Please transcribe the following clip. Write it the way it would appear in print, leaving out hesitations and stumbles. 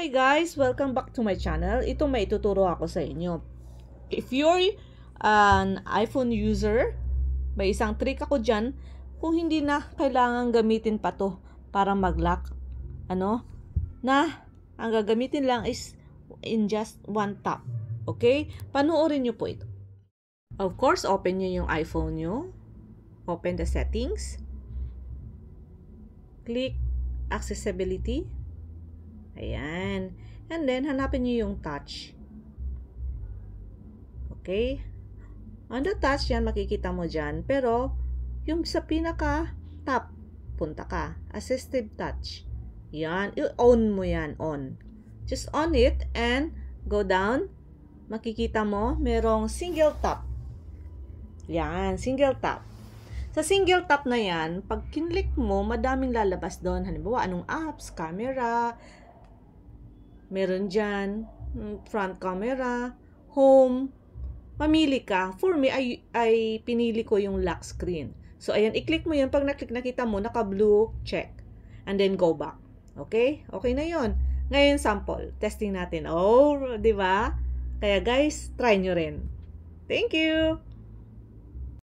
Hi guys! Welcome back to my channel. Ito may ituturo ako sa inyo. If you're an iPhone user, may isang trick ako dyan kung hindi na kailangan gamitin pa to para mag-lock. Ang gagamitin lang is in just one tap. Okay? Panoorin nyo po ito. Of course, open nyo yung iPhone nyo. Open the settings. Click accessibility. Ayan. And then, hanapin nyo yung touch. Okay? On the touch, yan, makikita mo dyan. Pero, yung sa pinaka-top, punta ka. Assistive touch. Yan. I-on mo yan. On. Just on it and go down. Makikita mo, merong single tap. Yan. Single tap. Sa single tap na yan, pag kinlik mo, madaming lalabas doon. Halimbawa, anong apps, camera, meron dyan, front camera, home, mamili ka. For me, ay pinili ko yung lock screen. So, ayan, i-click mo yun. Pag naklik, nakita mo, naka-blue, check. And then, go back. Okay? Okay na yun. Ngayon, sample. Testing natin. Oh, di ba? Kaya guys, try nyo rin. Thank you!